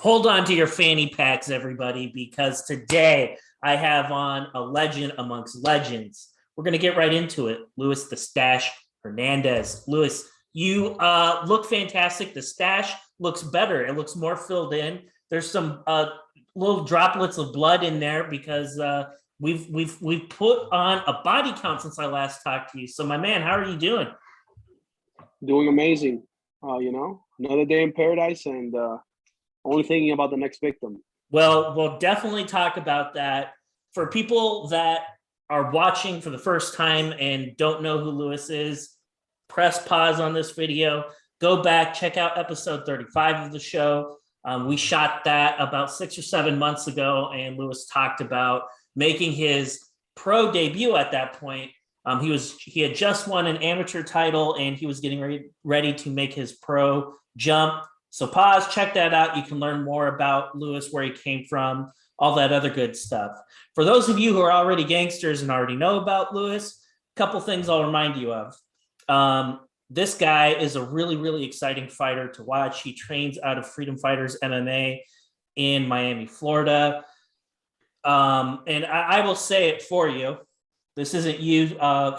Hold on to your fanny packs, everybody, because today I have on a legend amongst legends. We're going to get right into it. Luis the Stache Hernandez. Luis, you look fantastic. The Stache looks better. It looks more filled in. There's some little droplets of blood in there because we've put on a body count since I last talked to you. So, my man, how are you doing? Doing amazing. Another day in paradise and only thinking about the next victim. Well, we'll definitely talk about that. For people that are watching for the first time and don't know who Luis is, press pause on this video, go back, check out episode 35 of the show. We shot that about 6 or 7 months ago, and Luis talked about making his pro debut at that point. He had just won an amateur title, and he was getting ready to make his pro jump. So pause, check that out. You can learn more about Luis, where he came from, all that other good stuff. For those of you who are already gangsters and already know about Luis, a couple things I'll remind you of. This guy is a really, really exciting fighter to watch. He trains out of Freedom Fighters MMA in Miami, Florida. And I will say it for you. This isn't you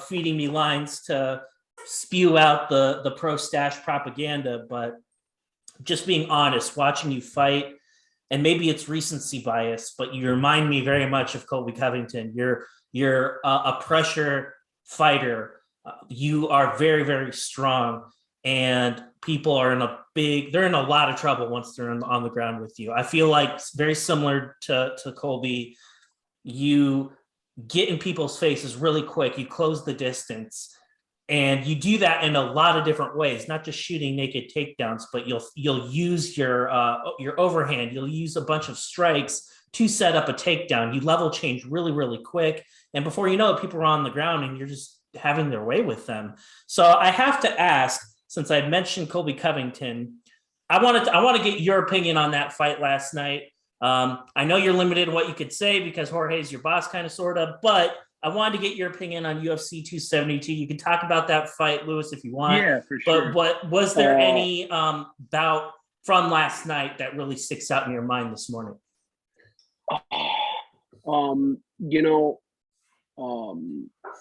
feeding me lines to spew out the pro Stache propaganda, but just being honest, watching you fight, and maybe it's recency bias, but you remind me very much of Colby Covington. You're a pressure fighter. You are very, very strong, and people are they're in a lot of trouble once they're on the ground with you. I feel like it's very similar to Colby. You get in people's faces really quick. You close the distance. And you do that in a lot of different ways, not just shooting naked takedowns, but you'll use your overhand. You'll use a bunch of strikes to set up a takedown. You level change really, really quick. And before you know it, people are on the ground and you're just having their way with them. So I have to ask, since I mentioned Colby Covington, I want to get your opinion on that fight last night. I know you're limited in what you could say because Jorge's your boss, kind of, sort of, but I wanted to get your opinion on UFC 272. You can talk about that fight, Luis, if you want. Yeah, for sure. But was there any bout from last night that really sticks out in your mind this morning?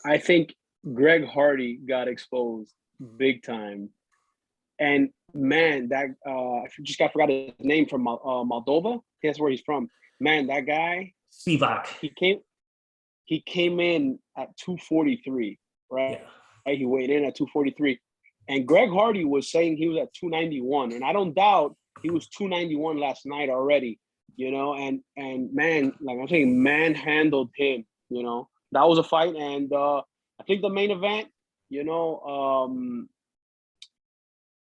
I think Greg Hardy got exposed big time. And man, that I forgot his name, from Moldova. That's where he's from. Man, that guy, Spivak. He came in at 243, right? Yeah. Right? He weighed in at 243. And Greg Hardy was saying he was at 291. And I don't doubt he was 291 last night already, and man, like I'm saying, manhandled him, That was a fight. And I think the main event,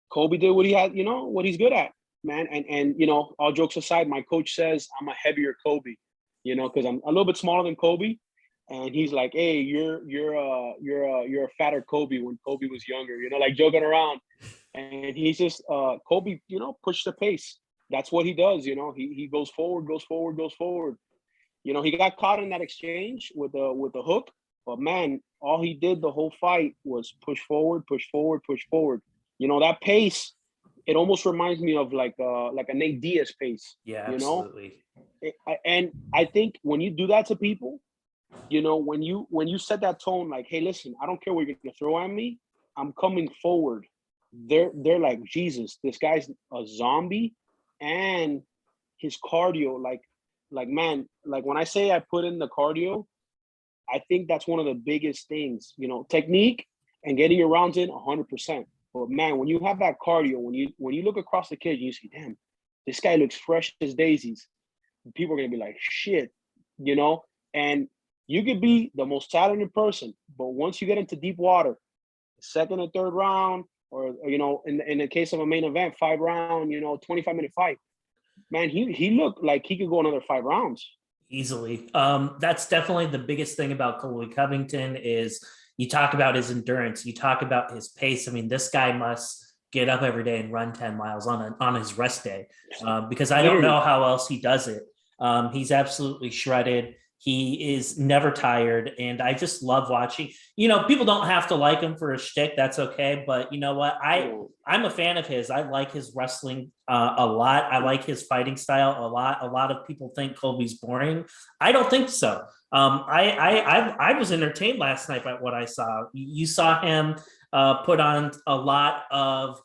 Colby did what he had, what he's good at, man. And all jokes aside, my coach says I'm a heavier Colby, because I'm a little bit smaller than Colby. And he's like, "Hey, you're a fatter Kobe when Kobe was younger," like joking around. And he's just Kobe, push the pace. That's what he does. He goes forward. He got caught in that exchange with the hook, but man, all he did the whole fight was push forward. That pace, it almost reminds me of like a Nate Diaz pace. Yeah, absolutely. And I think when you do that to people, when you set that tone, like, hey, listen, I don't care what you're gonna throw at me, I'm coming forward. They're like, Jesus, this guy's a zombie, and his cardio, like man, like when I say I put in the cardio, I think that's one of the biggest things. Technique and getting your rounds in 100%. But man, when you have that cardio, when you look across the cage, you see, damn, this guy looks fresh as daisies. People are gonna be like, shit, and you could be the most talented person, but once you get into deep water, second or third round, or in the case of a main event, 5-round, 25-minute fight, man, he looked like he could go another 5 rounds easily. That's definitely the biggest thing about Colby Covington is you talk about his endurance, you talk about his pace. I mean, this guy must get up every day and run 10 miles on his rest day, because I don't know how else he does it. He's absolutely shredded. He is never tired, and I just love watching. You know, people don't have to like him for his shtick. That's okay, but you know what? I'm a fan of his. I like his wrestling a lot. I like his fighting style a lot. A lot of people think Colby's boring. I don't think so. I was entertained last night by what I saw. You saw him put on a lot of.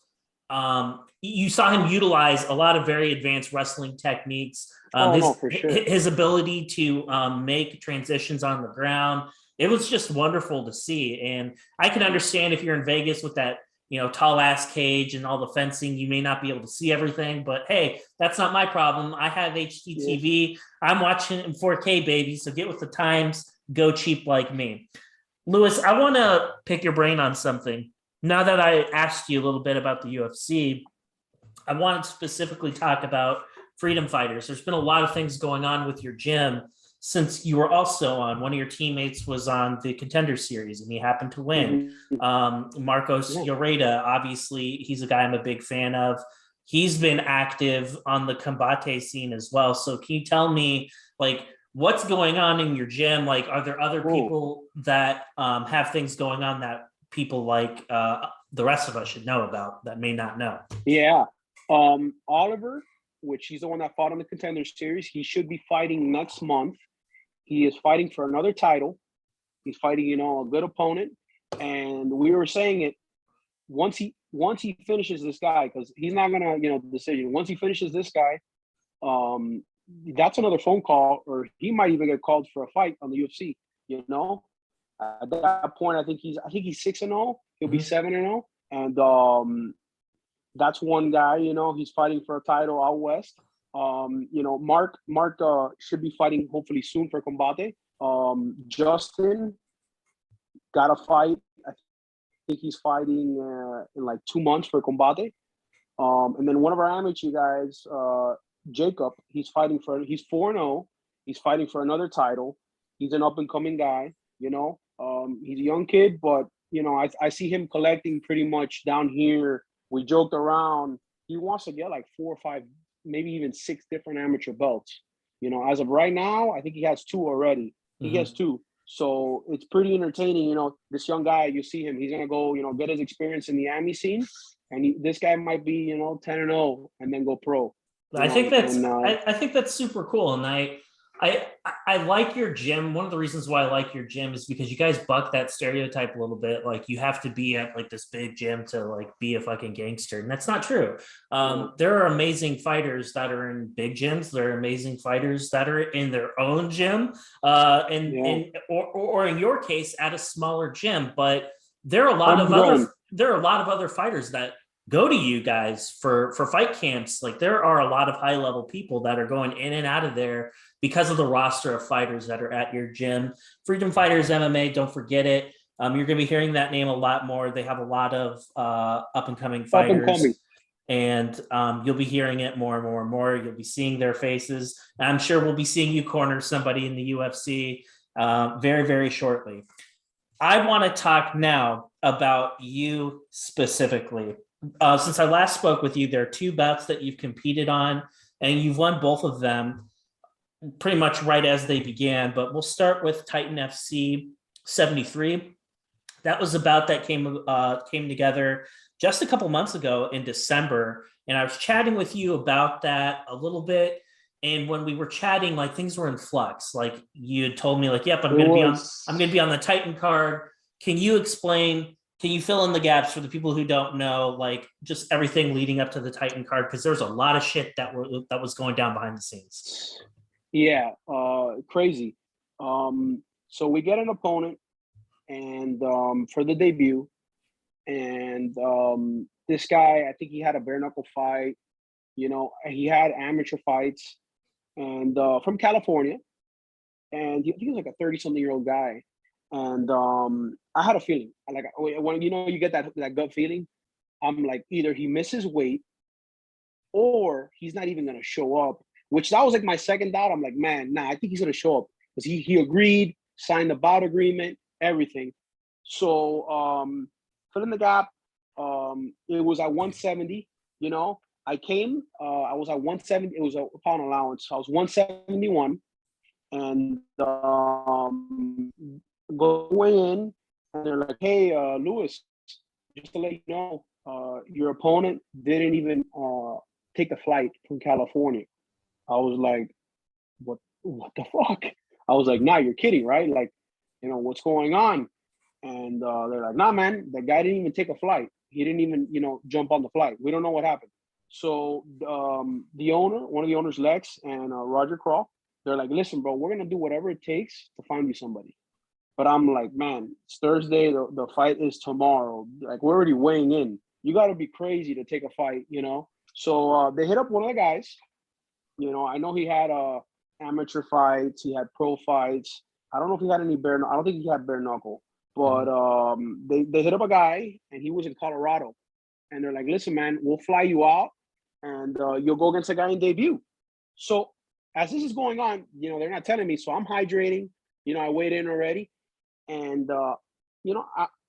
You saw him utilize a lot of very advanced wrestling techniques. No, for sure. His ability to make transitions on the ground. It was just wonderful to see. And I can understand if you're in Vegas with that, you know, tall ass cage and all the fencing, you may not be able to see everything, but hey, that's not my problem. I have HDTV. Yeah. I'm watching in 4K, baby. So get with the times, go cheap like me. Louis, I want to pick your brain on something. Now that I asked you a little bit about the UFC, I want to specifically talk about Freedom Fighters. There's been a lot of things going on with your gym since you were also on. One of your teammates was on the Contender Series, and he happened to win. Marcos Lloreda, obviously, he's a guy I'm a big fan of. He's been active on the combate scene as well. So can you tell me, like, what's going on in your gym? Like, are there other people that have things going on that people like the rest of us should know about that may not know? Yeah. Oliver, which he's the one that fought on the Contender Series, he should be fighting next month. He is fighting for another title. He's fighting, you know, a good opponent. And we were saying it, once he finishes this guy, because he's not gonna, you know, decision. Once he finishes this guy, that's another phone call, or he might even get called for a fight on the UFC. You know, at that point, I think he's 6-0. He'll be 7-0, and that's one guy. You know, he's fighting for a title out west. You know, Mark should be fighting hopefully soon for Combate. Justin got a fight. I think he's fighting in like 2 months for Combate. And then one of our amateur guys, Jacob, he's 4-0. He's fighting for another title. He's an up-and-coming guy, you know. He's a young kid, but, you know, I see him collecting pretty much down here. We joked around. He wants to get like 4 or 5, maybe even 6 different amateur belts. You know, as of right now, I think he has 2 already. He has 2. So it's pretty entertaining. You know, this young guy, you see him, he's going to go, you know, get his experience in the AMI scene. And this guy might be, you know, 10-0 and then go pro. I think that's super cool. And I like your gym. One of the reasons why I like your gym is because you guys buck that stereotype a little bit. Like, you have to be at like this big gym to like be a fucking gangster. And that's not true. There are amazing fighters that are in big gyms. There are amazing fighters that are in their own gym, or in your case at a smaller gym. But there are a lot of other fighters that go to you guys for fight camps. Like, there are a lot of high level people that are going in and out of there because of the roster of fighters that are at your gym. Freedom Fighters MMA, don't forget it. You're going to be hearing that name a lot more. They have a lot of up and coming fighters, and you'll be hearing it more and more and more. You'll be seeing their faces. I'm sure we'll be seeing you corner somebody in the UFC very, very shortly. I want to talk now about you specifically. Since I last spoke with you, there are 2 bouts that you've competed on, and you've won both of them pretty much right as they began. But we'll start with Titanfc 73. That was a bout that came together just a couple months ago in December, and I was chatting with you about that a little bit. And when we were chatting, like, things were in flux. Like, you had told me, like, yep, I'm gonna be on the Titan card. Can you fill in the gaps for the people who don't know, like, just everything leading up to the Titan card? Because there's a lot of shit that was going down behind the scenes. Yeah, crazy. So we get an opponent, and for the debut, and this guy, I think he had a bare knuckle fight. You know, he had amateur fights, and from California, and I think he was like a 30-something-year-old guy. And I had a feeling, like, when you know you get that gut feeling, I'm like, either he misses weight or he's not even gonna show up. Which that was like my second doubt. I'm like, man, nah, I think he's gonna show up, because he agreed, signed the bout agreement, everything. So fill in the gap. It was at 170. You know, I was at 170. It was a pound allowance. So I was 171. and go in, and they're like, "Hey, Lewis, just to let you know, your opponent didn't even take the flight from California." I was like, what the fuck? I was like, nah, you're kidding, right? Like, what's going on? And they're like, nah, man, the guy didn't even take a flight. He didn't even, jump on the flight. We don't know what happened. So the owner, one of the owners, Lex and Roger Crawl, they're like, listen, bro, we're gonna do whatever it takes to find you somebody. But I'm like, man, it's Thursday. The fight is tomorrow. Like, we're already weighing in. You got to be crazy to take a fight, So they hit up one of the guys. I know he had amateur fights. He had pro fights. I don't know if he had any bare. I don't think he had bare knuckle. But they hit up a guy, and he was in Colorado. And they're like, listen, man, we'll fly you out, and you'll go against a guy in debut. So as this is going on, they're not telling me. So I'm hydrating. I weighed in already. And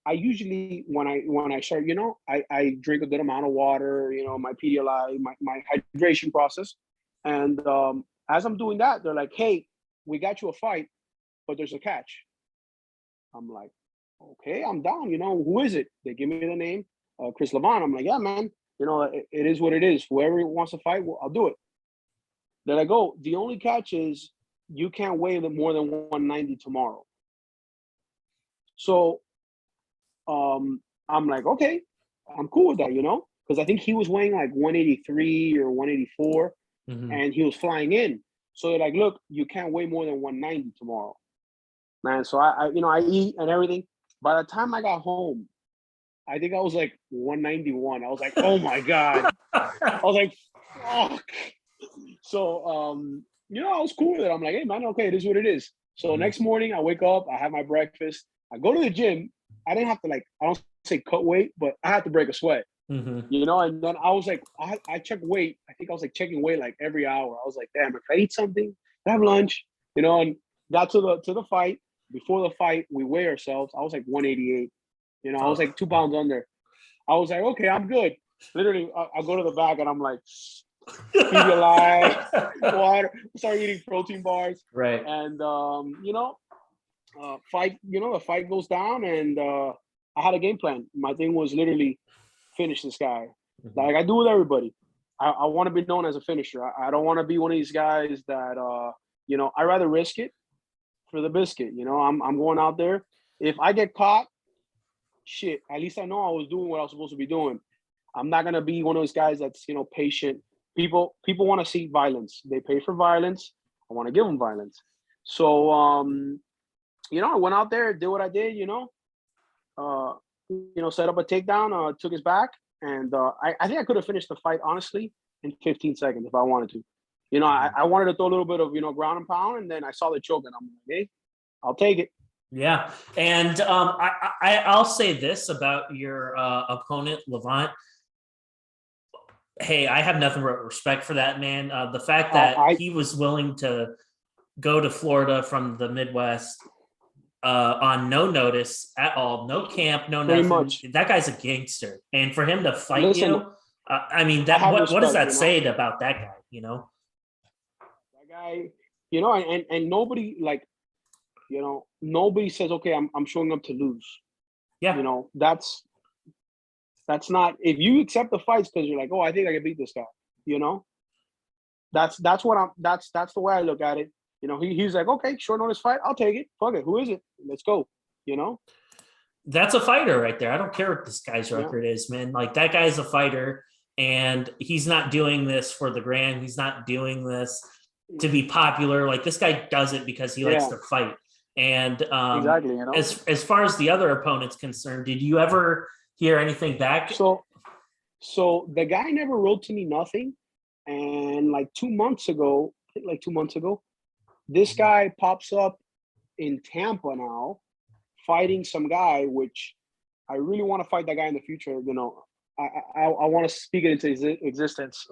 I usually when I start, I drink a good amount of water, my Pedialyte, my hydration process. And as I'm doing that, they're like, hey, we got you a fight, but there's a catch. I'm like, okay, I'm down. Who is it? They give me the name, Chris Levon. I'm like, yeah, man, it is what it is. Whoever wants to fight, I'll do it. They're like, oh, the only catch is you can't weigh more than 190 tomorrow. So I'm like, okay, I'm cool with that, because I think he was weighing like 183 or 184, and he was flying in. So they're like, look, you can't weigh more than 190 tomorrow, man. So I eat and everything. By the time I got home, I think I was like 191. I was like, oh my God. I was like, fuck. So, I was cool with it. I'm like, hey, man, okay, it is what it is. So next morning, I wake up, I have my breakfast, I go to the gym. I didn't have to, I don't say cut weight, but I had to break a sweat, and then I was like, I check weight. I think I was checking weight every hour. I was like, damn, if I eat something, have lunch, and got to the fight. Before the fight, we weigh ourselves. I was like 188, I was like 2 pounds under. I was like, okay, I'm good. Literally, I go to the back and I'm like, Pedialyte, water, start eating protein bars. Right. And, fight, the fight goes down, and I had a game plan. My thing was literally finish this guy. Like I do with everybody. I want to be known as a finisher. I don't want to be one of these guys that, I rather risk it for the biscuit. I'm going out there. If I get caught, shit, at least I know I was doing what I was supposed to be doing. I'm not going to be one of those guys that's, patient. People want to see violence. They pay for violence. I want to give them violence. So, I went out there, did what I did, set up a takedown, took his back. And I think I could have finished the fight, honestly, in 15 seconds if I wanted to. I wanted to throw a little bit of, ground and pound, and then I saw the choke, and I'm like, hey, I'll take it. Yeah. And I'll say this about your opponent, Levant. Hey, I have nothing but respect for that man. The fact that he was willing to go to Florida from the Midwest on no notice at all, no camp, no nothing. Much. That guy's a gangster, and for him to fight you, I mean, that what does that say about that guy? That guy, and nobody nobody says, okay, I'm showing up to lose. Yeah, that's not, if you accept the fights because you're like, oh, I think I can beat this guy. That's the way I look at it. He's like, okay, short notice fight, I'll take it. Fuck it, who is it? Let's go. That's a fighter right there. I don't care what this guy's record is, man. Like, that guy's a fighter, and he's not doing this for the grand. He's not doing this to be popular. Like, this guy does it because he likes to fight. And exactly. As far as the other opponent's concerned, did you ever hear anything back? So the guy never wrote to me nothing. And 2 months ago, this guy pops up in Tampa now, fighting some guy, which I really want to fight that guy in the future. I want to speak it into existence.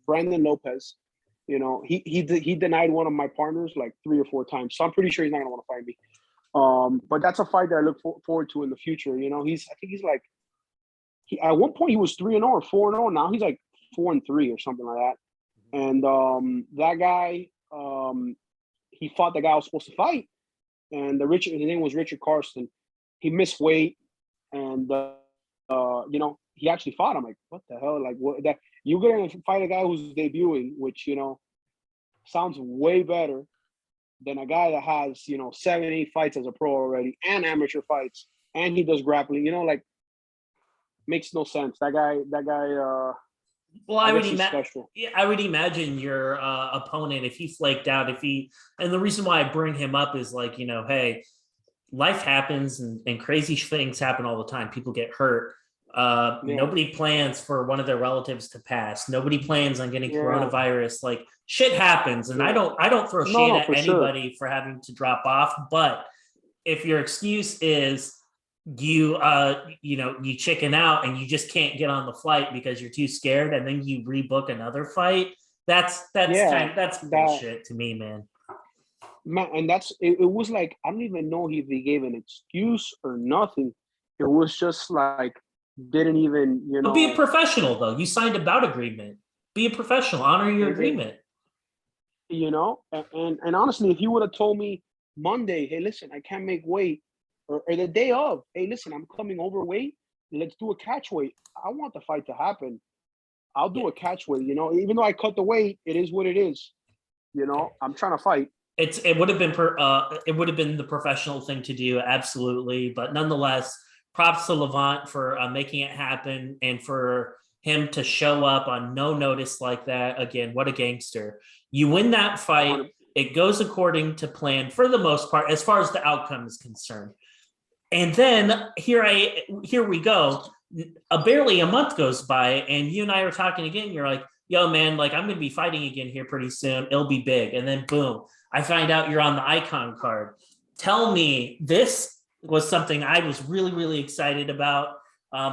Brandon Lopez, he denied one of my partners 3 or 4 times. So I'm pretty sure he's not going to want to fight me. But that's a fight that I look forward to in the future. I think he's at one point he was 3-0 or 4-0. Now he's 4-3 or something like that. And that guy, he fought the guy I was supposed to fight, and his name was Richard Carson. He missed weight, and you know, he actually fought. I'm like, what the hell? Like, what that you're gonna fight a guy who's debuting, which, you know, sounds way better than a guy that has, you know, 7-8 fights as a pro already and amateur fights, and he does grappling. You know, like, makes no sense. That guy. Well, I would special. Yeah, I would imagine your opponent, if he flaked out, and the reason why I bring him up is like, you know, hey, life happens and crazy things happen all the time. People get hurt. Nobody plans for one of their relatives to pass. Nobody plans on getting coronavirus. Like, shit happens, and I don't throw shade at anybody for having to drop off. But if your excuse is you chicken out and you just can't get on the flight because you're too scared, and then you rebook another fight, that's bullshit to me, man. And it was like, I don't even know if he gave an excuse or nothing. It was just like, didn't even, you know. But be a professional, though. You signed a bout agreement. Be a professional. Honor your agreement. You know, and honestly, if he would have told me Monday, hey, listen, I can't make weight, or the day of, hey, listen, I'm coming overweight, let's do a catch weight. I want the fight to happen. I'll do a catch weight, you know, even though I cut the weight, it is what it is. You know, I'm trying to fight. It would have been the professional thing to do, absolutely. But nonetheless, props to Levant for making it happen, and for him to show up on no notice like that. Again, what a gangster. You win that fight. It goes according to plan for the most part, as far as the outcome is concerned. And then here we go. Barely a month goes by, and you and I are talking again. You're like, yo, man, like, I'm going to be fighting again here pretty soon. It'll be big. And then boom, I find out you're on the iKON card. Tell me, this was something I was really, really excited about,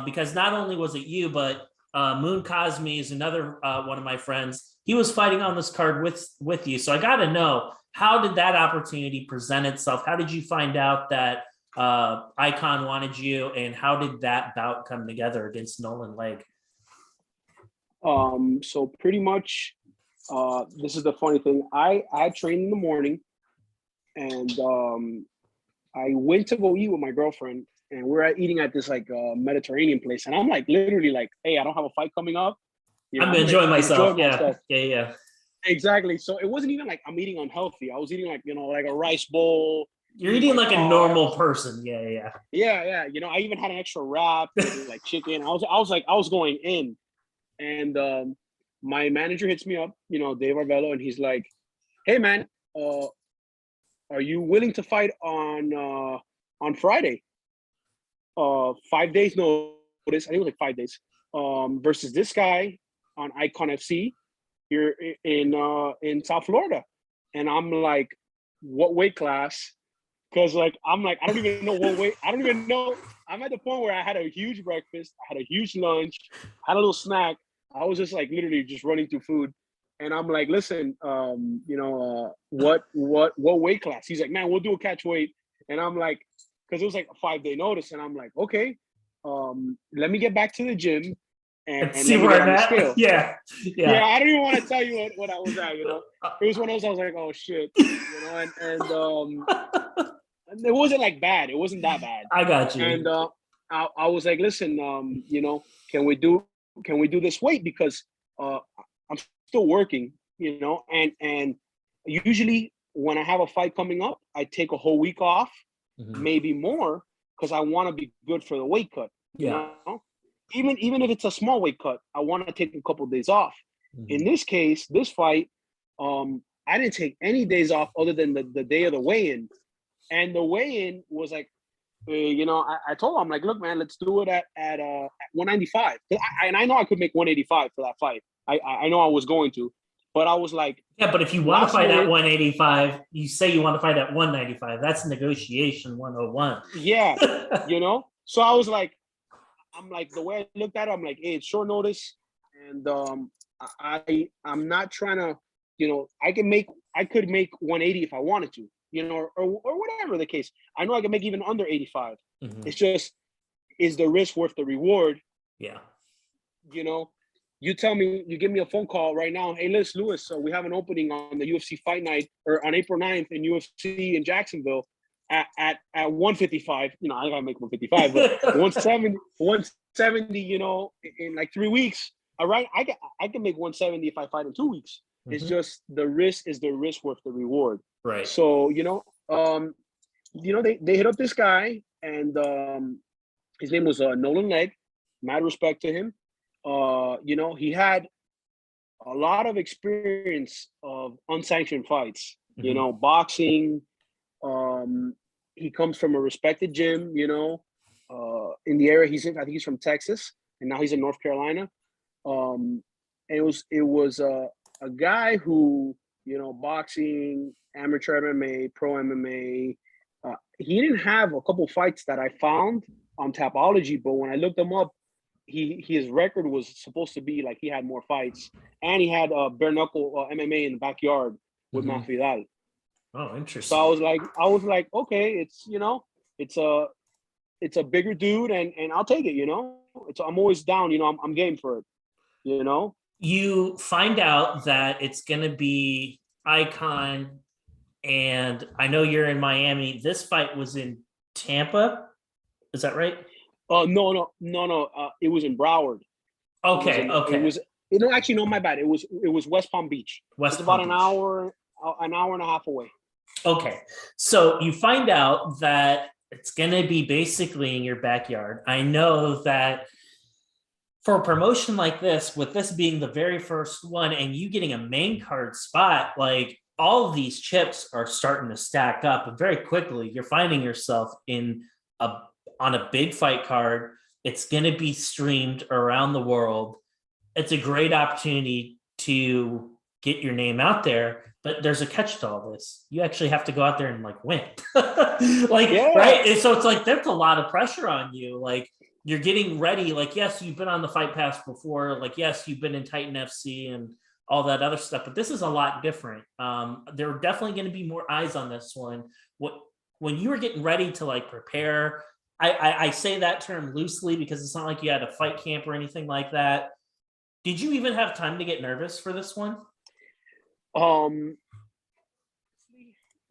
because not only was it you, but Amun Cosme is another one of my friends. He was fighting on this card with you. So I got to know, how did that opportunity present itself? How did you find out that iKON wanted you, and how did that bout come together against Nolan Lake? So pretty much, this is the funny thing. I trained in the morning, and I went to go eat with my girlfriend, and we're eating at this like Mediterranean place, and I'm like, literally like, hey, I don't have a fight coming up. You know, I'm enjoying myself. Yeah. Exactly. So it wasn't even like I'm eating unhealthy. I was eating like, you know, like a rice bowl. You're eating like a normal person. Yeah. You know, I even had an extra wrap, like chicken. I was going in, and my manager hits me up, you know, Dave Arvello, and he's like, hey man, are you willing to fight on Friday? 5 days notice. I think it was like 5 days. Versus this guy on iKON FC here in South Florida. And I'm like, what weight class? Because like, I'm like, I don't even know what weight. I don't even know. I'm at the point where I had a huge breakfast, I had a huge lunch, had a little snack. I was just like literally just running through food. And I'm like, listen, you know, what weight class? He's like, man, we'll do a catch weight. And I'm like, because it was like a 5-day notice. And I'm like, okay, let me get back to the gym and see where I'm at. Yeah. I don't even want to tell you what I was at, you know. It was one of those, I was like, oh shit, you know, and it wasn't like bad. It wasn't that bad. I got you. And I was like, listen, you know, can we do this weight? Because I'm still working, you know, and usually when I have a fight coming up, I take a whole week off, maybe more, because I want to be good for the weight cut. You know? Even if it's a small weight cut, I want to take a couple of days off. In this case, this fight, I didn't take any days off other than the day of the weigh-in. And the weigh-in was like, you know, I told him, I'm like, look, man, let's do it at 195. And I know I could make 185 for that fight. I know I was going to, but I was like, yeah, but if you want to fight at 185, you say you want to fight at 195. That's negotiation 101. Yeah, you know. So I was like, I'm like, the way I looked at it, I'm like, hey, it's short notice, and I'm not trying to, you know, I could make 180 if I wanted to, you know, or whatever the case. I know I can make even under 85. It's just, is the risk worth the reward? Yeah. You know, you tell me, you give me a phone call right now. Hey, Lewis, so we have an opening on the UFC Fight Night or on April 9th in UFC in Jacksonville at 155. You know, I gotta make 155, but 170. You know, in like 3 weeks. All right, I can make 170 if I fight in 2 weeks. Mm-hmm. It's just the risk worth the reward. Right. So they hit up this guy, and his name was Nolan Legg. Mad respect to him. He had a lot of experience of unsanctioned fights. Mm-hmm. Boxing. He comes from a respected gym. In the area he's in. I think he's from Texas, and now he's in North Carolina. And it was a guy who, boxing, amateur MMA, pro MMA. He didn't have a couple fights that I found on Tapology, but when I looked him up, his record was supposed to be like he had more fights, and he had bare knuckle MMA in the backyard with Masvidal. Oh, interesting. So I was like, okay, it's a bigger dude, and I'll take it. I'm always down. I'm game for it. You find out that it's going to be iKON, and I know you're in Miami. This fight was in Tampa. Is that right? No. It was in Broward. Okay. Actually, no, my bad. It was West Palm Beach. It's about an hour and a half away. Okay. So you find out that it's going to be basically in your backyard. I know that for a promotion like this, with this being the very first one and you getting a main card spot, like all of these chips are starting to stack up, and very quickly you're finding yourself on a big fight card. It's going to be streamed around the world. It's a great opportunity to get your name out there, but there's a catch to all this. You actually have to go out there and win. Right? And so it's like, there's a lot of pressure on you. Like, you're getting ready. Like, yes, you've been on the Fight Pass before. Like, yes, you've been in Titanfc and all that other stuff, but this is a lot different. There are definitely going to be more eyes on this one. When you were getting ready to prepare, I say that term loosely because it's not like you had a fight camp or anything like that. Did you even have time to get nervous for this one?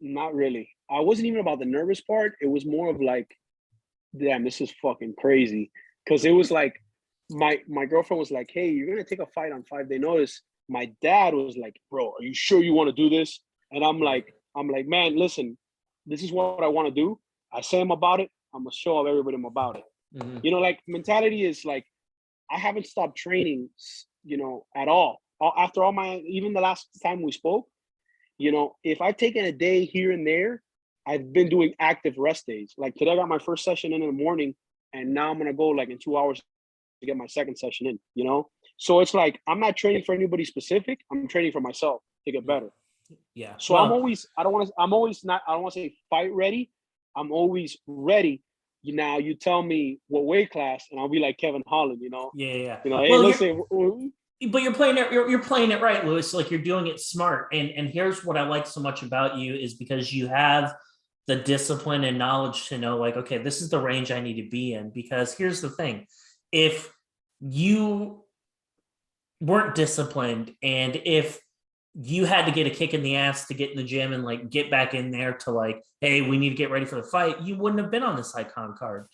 Not really. I wasn't even about the nervous part. It was more of like, damn, this is fucking crazy. Because it was like, my girlfriend was like, hey, you're gonna take a fight on 5 day notice. My dad was like, bro, are you sure you want to do this? And I'm like, man, listen, this is what I want to do. I say I'm about it. I'm gonna show everybody I'm about it. Mm-hmm. Mentality is like, I haven't stopped training, at all. After all even the last time we spoke, if I've taken a day here and there, I've been doing active rest days. Like today, I got my first session in the morning, and now I'm gonna go in 2 hours to get my second session in. So it's like, I'm not training for anybody specific. I'm training for myself to get better. Yeah. So I don't want to say fight ready. I'm always ready. Now you tell me what weight class, and I'll be like Kevin Holland. Yeah. Hey, listen. But you're playing it. You're playing it right, Lewis. Like, you're doing it smart. And here's what I like so much about you is because you have the discipline and knowledge to know, okay, this is the range I need to be in. Because here's the thing: if you weren't disciplined, and if you had to get a kick in the ass to get in the gym and get back in there to hey, we need to get ready for the fight, you wouldn't have been on this iKON card.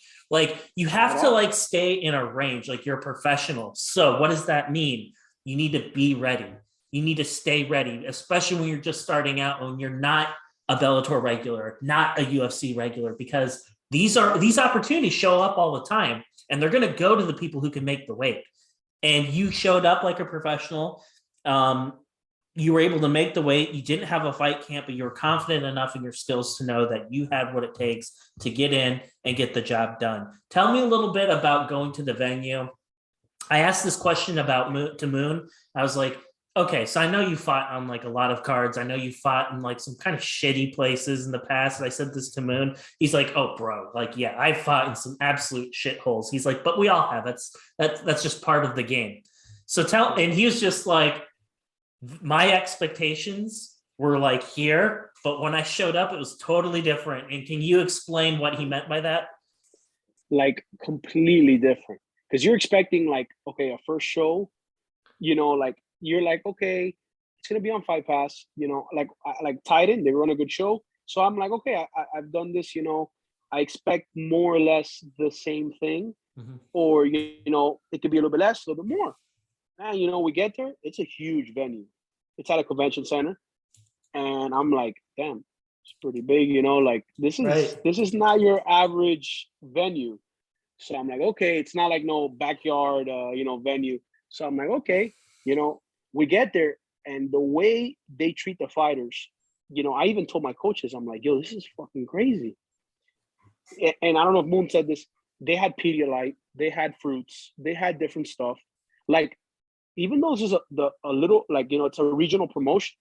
You have to stay in a range. You're a professional. So what does that mean? You need to be ready. You need to stay ready, especially when you're just starting out, when you're not a Bellator regular, not a UFC regular, because these opportunities show up all the time, and they're going to go to the people who can make the weight. And you showed up like a professional. You were able to make the weight. You didn't have a fight camp, but you were confident enough in your skills to know that you had what it takes to get in and get the job done. Tell me a little bit about going to the venue. I asked this question about Moon. I was like, okay, so I know you fought on a lot of cards. I know you fought in some kind of shitty places in the past. And I said this to Moon. He's like, oh, bro, yeah, I fought in some absolute shitholes. He's like, but we all have. That's just part of the game. So and he was just like, my expectations were here, but when I showed up, it was totally different. And can you explain what he meant by that? Completely different. Because you're expecting okay, a first show, you know, like you're like, okay, it's gonna be on Fight Pass, you know, like Titan, they run a good show. So I'm like, okay, I've done this, you know, I expect more or less the same thing, Mhm. or you know, it could be a little bit less, a little bit more. And you know, we get there, it's a huge venue. It's at a convention center. And I'm like, damn, it's pretty big, you know, like Right. this is not your average venue. So I'm like, okay, it's not like no backyard, you know, venue. So I'm like, okay, you know, we get there, and the way they treat the fighters, you know, I even told my coaches, I'm like, yo, this is fucking crazy. And I don't know if Moon said this. They had Pedialyte, they had fruits, they had different stuff. Like, even though this is a little, like, you know, it's a regional promotion.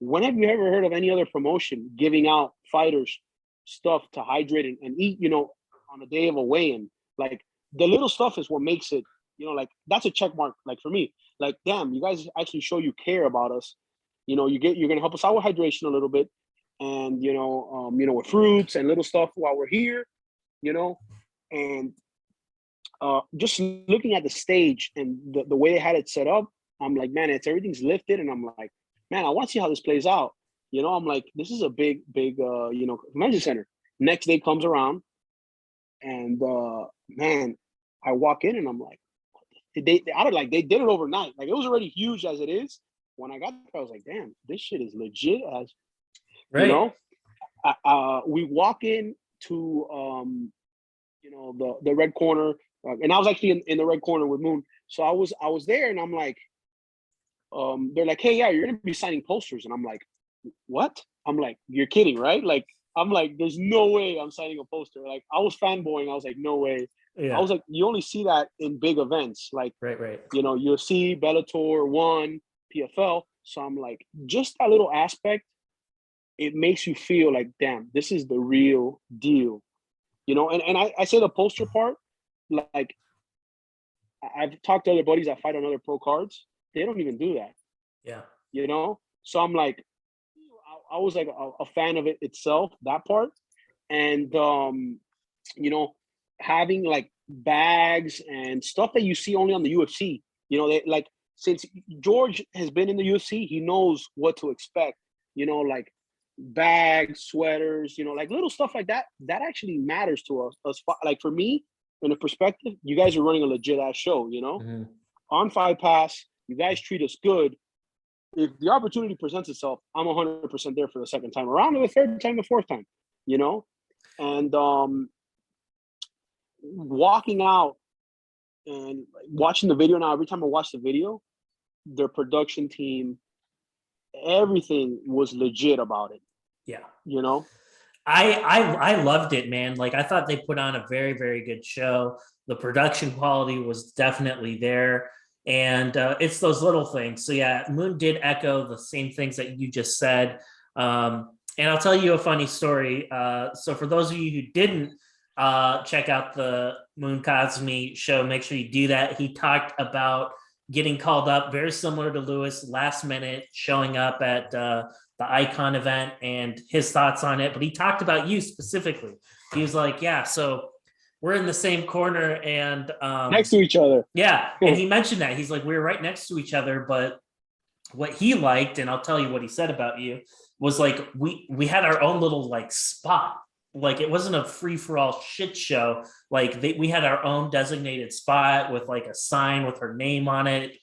When have you ever heard of any other promotion giving out fighters stuff to hydrate and eat, you know, on a day of a weigh-in? Like, the little stuff is what makes it, you know, like, that's a check mark. Like, for me, like, damn, you guys actually show you care about us. You know, you're gonna help us out with hydration a little bit, and you know, with fruits and little stuff while we're here, you know, and just looking at the stage and the way they had it set up, I'm like, man, it's everything's lifted, and I'm like, man, I want to see how this plays out. You know, I'm like, this is a big, big, you know, convention center. Next day comes around, and man, I walk in and I'm like, I don't like they did it overnight. Like, it was already huge as it is. When I got there, I was like, damn, this shit is legit. As you Right. know, we walk in to you know, the red corner, and I was actually in the red corner with Moon. So I was there, and I'm like, they're like, hey, yeah, you're gonna be signing posters, and I'm like, what? I'm like, you're kidding, right? Like, I'm like, there's no way I'm signing a poster. Like, I was fanboying. I was like, no way. I Yeah. was like, you only see that in big events, like, Right. Right. you know, UFC, Bellator, One, PFL. So I'm like, just that little aspect, it makes you feel like, damn, this is the real deal, you know. And I say the poster part, like, I've talked to other buddies that fight on other pro cards. They don't even do that, Yeah. you know. So I'm like, I was like a fan of it itself, that part, and you know, having like bags and stuff that you see only on the UFC. You know, they like, since George has been in the UFC, he knows what to expect. You know, like bags, sweaters, you know, like little stuff like that. That actually matters to us. Like, for me, in a perspective, you guys are running a legit ass show. You know, Mhm. on Fight Pass, you guys treat us good. If the opportunity presents itself, I'm 100% there for the second time around, or the third time, the fourth time. You know, and walking out and watching the video now, every time I watch the video, their production team, everything was legit about it, Yeah. you know? I loved it, man. Like, I thought they put on a very, very good show. The production quality was definitely there. And it's those little things. So yeah, Moon did echo the same things that you just said. And I'll tell you a funny story. So for those of you who didn't check out the Moon Cosme show, make sure you do that. He talked about getting called up, very similar to Lewis, last minute, showing up at the iKON event and his thoughts on it. But he talked about you specifically. He was like, yeah, so we're in the same corner, and Next to each other. yeah, and he mentioned that. He's like, we were right next to each other, but what he liked, and I'll tell you what he said about you, was like, we had our own little like spot. Like, it wasn't a free for all shit show. Like, we had our own designated spot with like a sign with her name on it.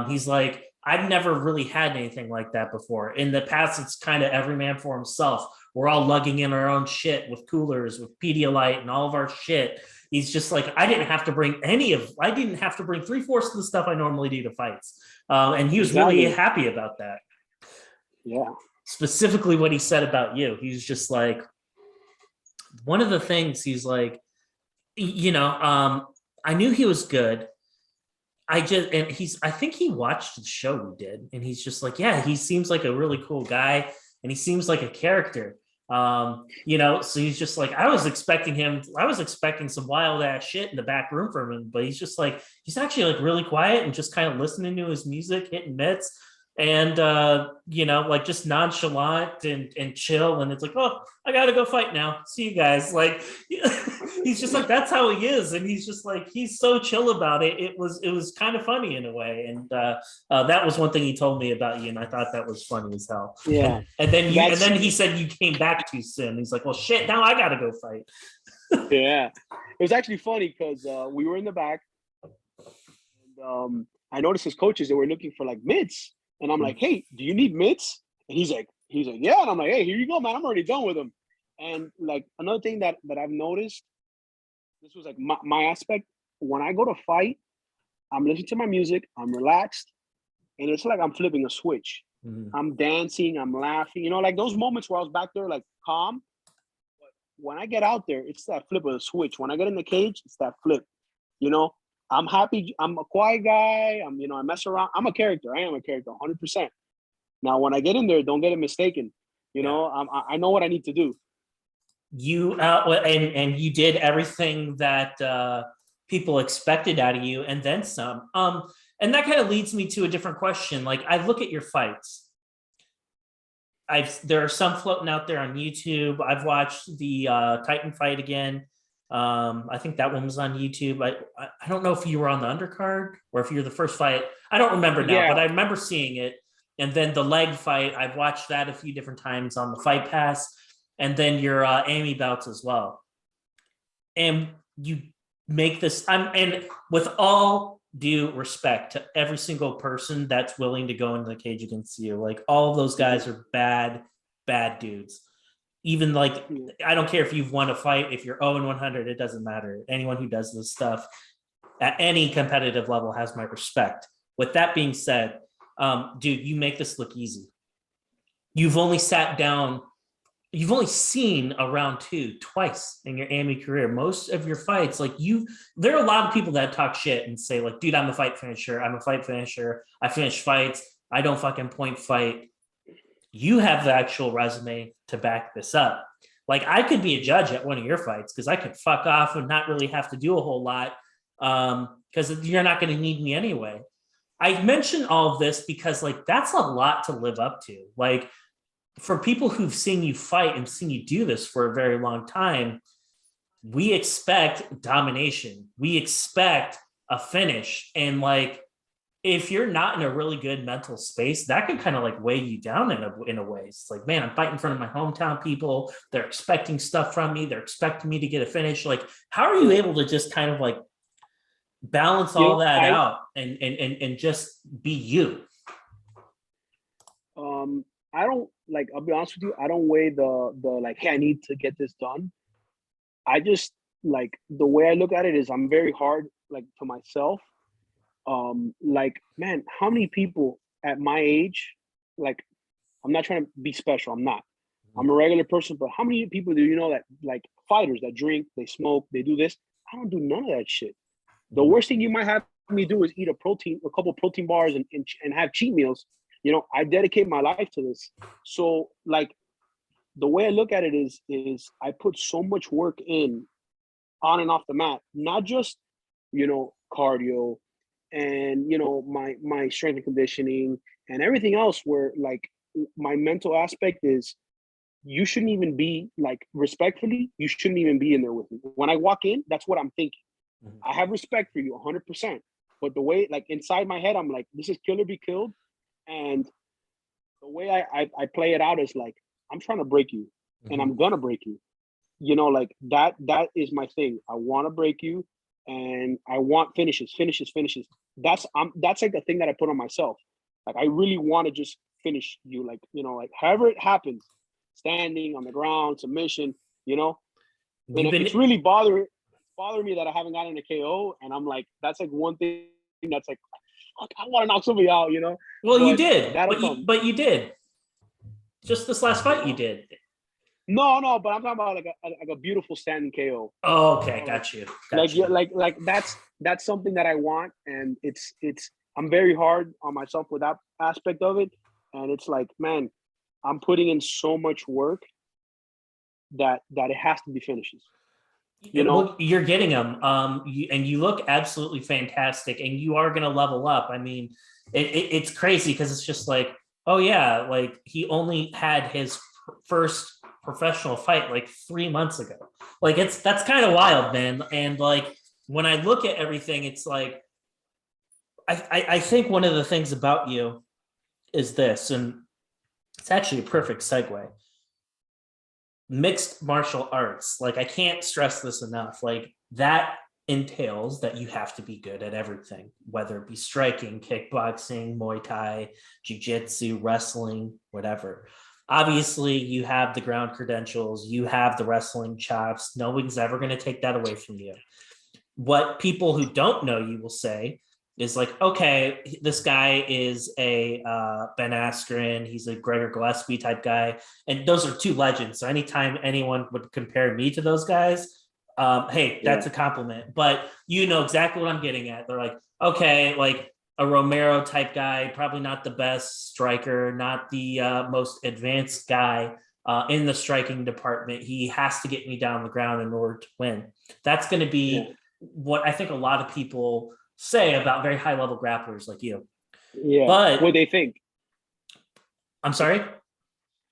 He's like, I've never really had anything like that before. In the past, it's kind of every man for himself. We're all lugging in our own shit with coolers, with Pedialyte, and all of our shit. He's just like, I didn't have to bring three-fourths of the stuff I normally do to fights. And he was really Exactly. happy about that. Yeah. Specifically, what he said about you, he's just like, one of the things he's like, I knew he was good. I think he watched the show we did, and he's just like, yeah, he seems like a really cool guy, and he seems like a character. So he's just like, I was expecting some wild ass shit in the back room from him, but he's just like, he's actually like really quiet and just kind of listening to his music, hitting mitts. and you know, like just nonchalant and chill, and it's like, oh, I gotta go fight now, see you guys. Like he's just like, that's how he is, and he's just like, he's so chill about it. It was kind of funny in a way, and that was one thing he told me about you, and I thought that was funny as hell. Yeah, And then he said you came back too soon. He's like, well, shit, now I gotta go fight. yeah. It was actually funny because we were in the back, and I noticed his coaches, they were looking for like mitts, and I'm like, hey, do you need mitts? And he's like, yeah. And I'm like, hey, here you go, man. I'm already done with them. And like another thing that I've noticed, this was like my aspect. When I go to fight, I'm listening to my music, I'm relaxed, and it's like I'm flipping a switch. Mm-hmm. I'm dancing, I'm laughing, you know, like those moments where I was back there like calm. But when I get out there, it's that flip of the switch. When I get in the cage, it's that flip. You know, I'm happy. I'm a quiet guy. I mess around. I'm a character. I am a character, 100%. Now, when I get in there, don't get it mistaken. You know, I know what I need to do. You and you did everything that people expected out of you, and then some. And that kind of leads me to a different question. Like, I look at your fights. There are some floating out there on YouTube. I've watched the Titan fight again. I think that one was on YouTube. I don't know if you were on the undercard or if you're the first fight. I don't remember now, but I remember seeing it. And then the leg fight, I've watched that a few different times on the Fight Pass. And then your Amy bouts as well. And you make this, and with all due respect to every single person that's willing to go into the cage against you, like all of those guys are bad dudes. Even like, I don't care if you've won a fight, if you're 0-100, it doesn't matter. Anyone who does this stuff at any competitive level has my respect. With that being said, dude, you make this look easy. You've only seen a round two twice in your AMI career. Most of your fights, like there are a lot of people that talk shit and say like, dude, I'm a fight finisher. I finish fights. I don't fucking point fight. You have the actual resume to back this up. Like, I could be a judge at one of your fights because I could fuck off and not really have to do a whole lot because you're not going to need me anyway. I mention all of this because like, that's a lot to live up to. Like, for people who've seen you fight and seen you do this for a very long time, we expect domination. We expect a finish. And like, if you're not in a really good mental space, that can kind of like weigh you down in a way. It's like, man, I'm fighting in front of my hometown people. They're expecting stuff from me. They're expecting me to get a finish. Like, how are you able to just kind of like balance all that out and just be you? I don't like, I'll be honest with you, I don't weigh the like, hey, I need to get this done. I just like, the way I look at it is I'm very hard like to myself. Like, man, how many people at my age, like, I'm not trying to be special, I'm not. I'm a regular person, but how many people do you know that like fighters that drink, they smoke, they do this? I don't do none of that shit. The worst thing you might have me do is eat a couple protein bars and have cheat meals. You know, I dedicate my life to this. So like, the way I look at it is I put so much work in on and off the mat, not just, you know, cardio and, you know, my strength and conditioning and everything else, where like my mental aspect is, you shouldn't even be like, respectfully, you shouldn't even be in there with me. When I walk in, that's what I'm thinking. I have respect for you 100%. But the way, like inside my head, I'm like, this is kill or be killed. And the way I play it out is like, I'm trying to break you and I'm gonna break you. You know, like that is my thing. I want to break you and I want finishes. That's like the thing that I put on myself. Like, I really want to just finish you, like, you know, like however it happens, standing on the ground, submission, you know. And it's really bothering me that I haven't gotten a KO. And I'm like, that's like one thing that's like, I want to knock somebody out, you know. Well, you did, but you did. Just this last fight, you did. No, but I'm talking about like a beautiful standing KO. Oh, okay, got you. Like that's something that I want, and it's I'm very hard on myself with that aspect of it, and it's like, man, I'm putting in so much work that it has to be finishes. You know, Look, you're getting him, and you look absolutely fantastic, and you are going to level up. I mean, it's crazy because it's just like, oh yeah, like he only had his first professional fight like 3 months ago. Like that's kind of wild, man. And like when I look at everything, it's like I think one of the things about you is this, and it's actually a perfect segue. Mixed martial arts. Like I can't stress this enough. Like that entails that you have to be good at everything, whether it be striking, kickboxing, Muay Thai, jiu-jitsu, wrestling, whatever. Obviously, you have the ground credentials, you have the wrestling chops. No one's ever going to take that away from you. What people who don't know you will say is like, okay, this guy is a Ben Askren, he's a Gregor Gillespie type guy, and those are two legends. So anytime anyone would compare me to those guys, hey, that's a compliment. But you know exactly what I'm getting at. They're like, okay, like a Romero type guy, probably not the best striker, not the most advanced guy in the striking department. He has to get me down the ground in order to win. That's going to be what I think a lot of people say about very high level grapplers like you. Yeah. But what they think. I'm sorry?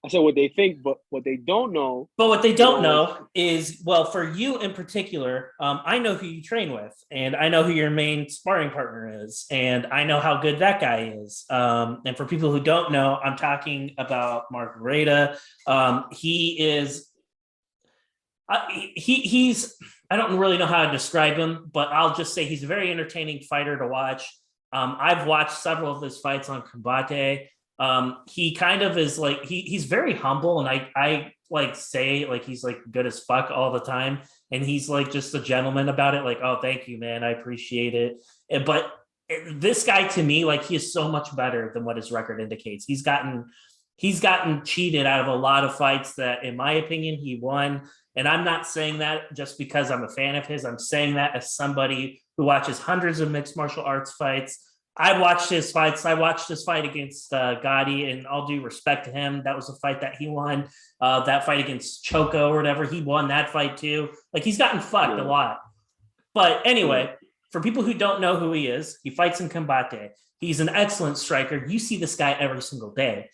I said what they think, but what they don't know. But what they don't know is, well, for you in particular, I know who you train with, and I know who your main sparring partner is, and I know how good that guy is. And for people who don't know, I'm talking about Mark Reda. He is, he's, I don't really know how to describe him, but I'll just say he's a very entertaining fighter to watch. I've watched several of his fights on Combate. He kind of is like he's very humble, and I like say like he's like good as fuck all the time, and he's like just a gentleman about it, like, oh, thank you, man, I appreciate it. But this guy, to me, like, he is so much better than what his record indicates. He's gotten cheated out of a lot of fights that, in my opinion, he won. And I'm not saying that just because I'm a fan of his. I'm saying that as somebody who watches hundreds of mixed martial arts fights. I watched his fights. I watched his fight against Gotti, and all due respect to him, that was a fight that he won. That fight against Choco or whatever, he won that fight too. Like, he's gotten fucked a lot. But anyway, for people who don't know who he is, he fights in Combate. He's an excellent striker. You see this guy every single day.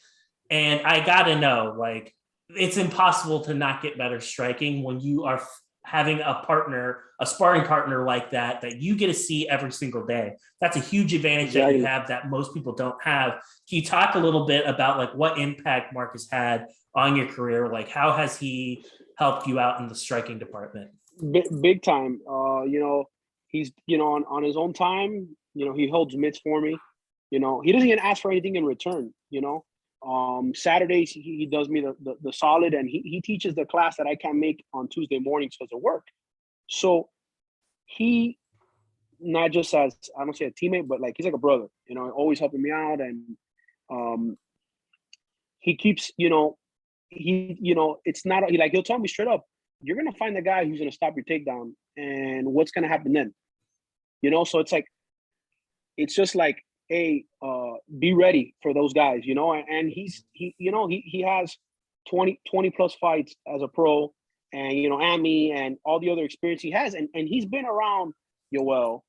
And I got to know, like, it's impossible to not get better striking when you are having a partner, a sparring partner like that you get to see every single day. That's a huge advantage that you have that most people don't have. Can you talk a little bit about like what impact Mark has had on your career? Like, how has he helped you out in the striking department? Big time. He's, on his own time, he holds mitts for me. He doesn't even ask for anything in return. Saturdays he does me the solid, and he teaches the class that I can't make on Tuesday mornings because of work. So he, not just as, I don't say a teammate, but like he's like a brother, always helping me out. And he keeps, it's not like, he'll tell me straight up, you're gonna find the guy who's gonna stop your takedown, and what's gonna happen then? So it's like, it's just like, hey, be ready for those guys, and he has 20 plus fights as a pro, and AMI and all the other experience he has, and he's been around Yoel,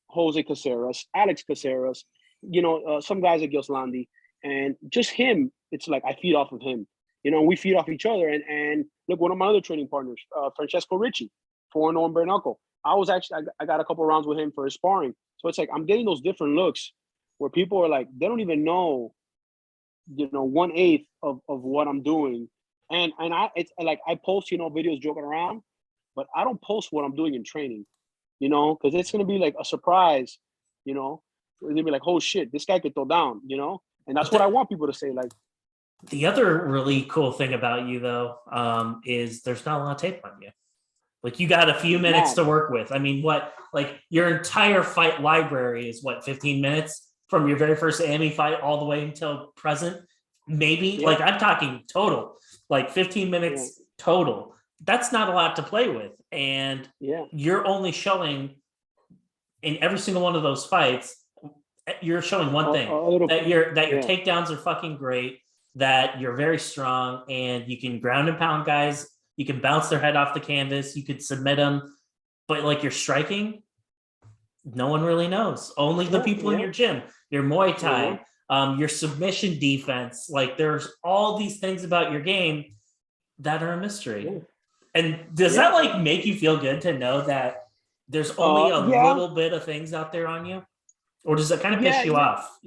Jose Caceres, Alex Caceres, some guys like Yoslandi, and just him. It's like I feed off of him, we feed off each other. And look, one of my other training partners, Francesco Ricci, 4-0 in bare knuckle. I got a couple rounds with him for his sparring. So it's like I'm getting those different looks where people are like, they don't even know, 1/8 of what I'm doing. And it's like I post, videos joking around, but I don't post what I'm doing in training, because it's gonna be like a surprise, they'll be like, oh shit, this guy could throw down, and that's what I want people to say. Like, the other really cool thing about you though, is there's not a lot of tape on you. Like, you got a few minutes to work with. I mean, like your entire fight library is 15 minutes from your very first AMI fight all the way until present, maybe. Like, I'm talking total, like 15 minutes total. That's not a lot to play with. And you're only showing in every single one of those fights, you're showing one thing, that your takedowns are fucking great, that you're very strong, and you can ground and pound guys. You can bounce their head off the canvas. You could submit them, but like your striking, no one really knows. Only the people in your gym, your Muay Thai, your submission defense. Like there's all these things about your game that are a mystery. And does that like make you feel good to know that there's only a little bit of things out there on you? Or does that kind of piss you off?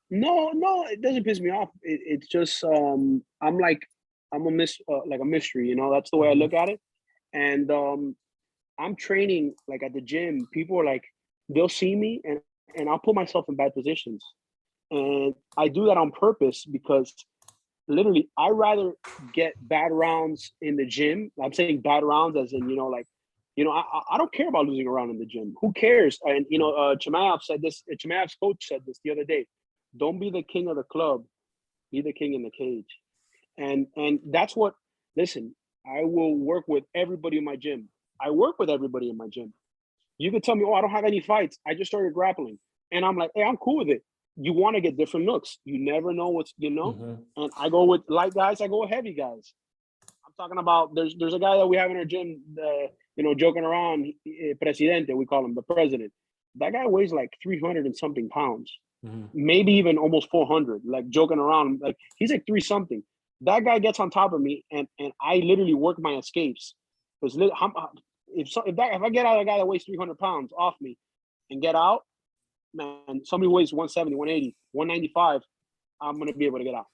No, it doesn't piss me off. It's just I'm like a mystery, you know. That's the way I look at it. And I'm training like at the gym. People are like, they'll see me and I'll put myself in bad positions. And I do that on purpose because literally I rather get bad rounds in the gym. I'm saying bad rounds as in, you know, like, you know, I don't care about losing a round in the gym. Who cares? And, you know, Chimaev said this, Chimaev's coach said this the other day. Don't be the king of the club, be the king in the cage. And that's what, listen, I will work with everybody in my gym. I work with everybody in my gym. You could tell me, oh, I don't have any fights. I just started grappling. And I'm like, hey, I'm cool with it. You want to get different looks. You never know what's, you know? And I go with light guys. I go with heavy guys. I'm talking about, there's a guy that we have in our gym, you know, joking around, Presidente, we call him the president. That guy weighs like 300 and something pounds. Maybe even almost 400, like joking around. Like he's like 3 something. That guy gets on top of me and I literally work my escapes. Because if I get out of a guy that weighs 300 pounds off me and get out, man, somebody weighs 170, 180, 195, I'm going to be able to get out.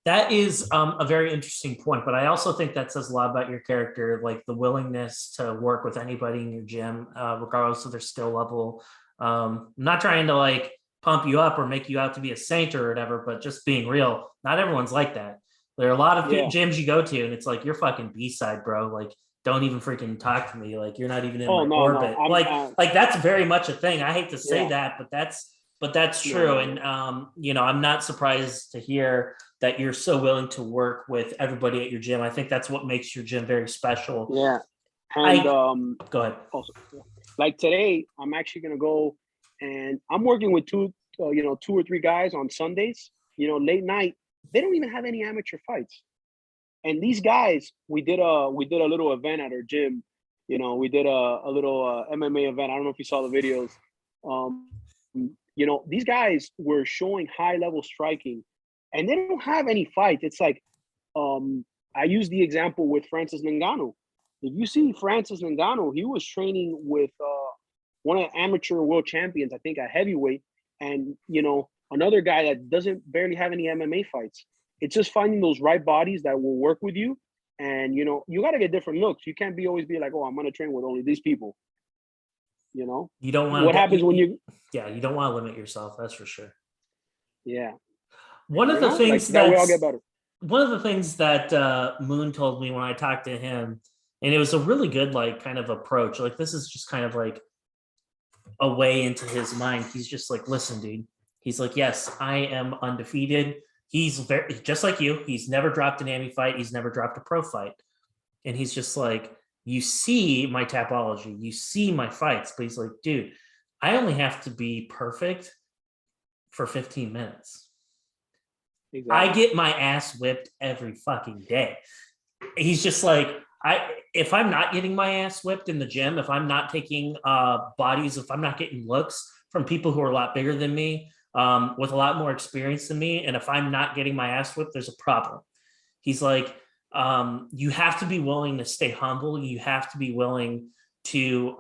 That is a very interesting point, but I also think that says a lot about your character, like the willingness to work with anybody in your gym, regardless of their skill level. I'm not trying to like pump you up or make you out to be a saint or whatever, but just being real, not everyone's like that. There are a lot of gyms you go to and it's like, you're fucking B-side, bro. Like, don't even freaking talk to me. Like, you're not even in my orbit. No. Like that's very much a thing. I hate to say that, but that's true. And, you know, I'm not surprised to hear that you're so willing to work with everybody at your gym. I think that's what makes your gym very special. Yeah. And go ahead. Also, like today, I'm actually going to go and I'm working with 2 or 3 guys on Sundays, you know, late night. They don't even have any amateur fights. And these guys, we did a little event at our gym. You know, we did a little MMA event. I don't know if you saw the videos. You know, these guys were showing high level striking and they don't have any fights. It's like, I use the example with Francis Ngannou. If you see Francis Ngannou, he was training with one of the amateur world champions, I think, at heavyweight, and, you know, another guy that doesn't barely have any MMA fights. It's just finding those right bodies that will work with you. And, you know, you got to get different looks. You can't always be like, oh, I'm going to train with only these people. You know? You don't want what happens when you... Yeah, you don't want to limit yourself. That's for sure. Yeah. One of the things that way I'll get better. One of the things that Moon told me when I talked to him, and it was a really good, like, kind of approach. Like, this is just kind of like a way into his mind. He's just like, listen, dude. He's like, yes, I am undefeated. He's very just like you. He's never dropped an AMI fight. He's never dropped a pro fight. And he's just like, you see my tapology, you see my fights, but he's like, dude, I only have to be perfect for 15 minutes. Exactly. I get my ass whipped every fucking day. He's just like, if I'm not getting my ass whipped in the gym, if I'm not taking bodies, if I'm not getting looks from people who are a lot bigger than me, with a lot more experience than me, and if I'm not getting my ass whipped, there's a problem. He's like, you have to be willing to stay humble. You have to be willing to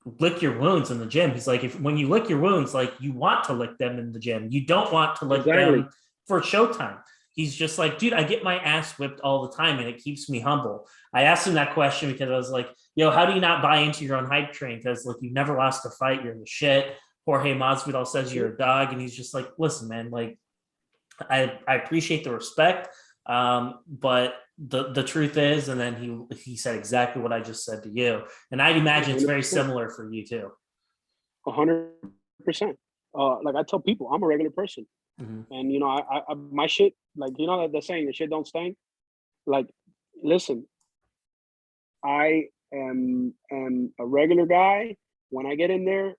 lick your wounds in the gym. He's like, when you lick your wounds, like, you want to lick them in the gym. You don't want to lick them for showtime. He's just like, dude, I get my ass whipped all the time and it keeps me humble. I asked him that question because I was like, yo, how do you not buy into your own hype train? Because, like, you've never lost a fight. You're the shit. Jorge Masvidal says you're a dog. And he's just like, listen, man, like, I appreciate the respect. But the truth is, and then he said exactly what I just said to you. And I'd imagine it's very similar for you too. 100%. Like I tell people, I'm a regular person. And, you know, I my shit, like, you know, the saying, the shit don't stink. Like, listen, I am a regular guy. When I get in there,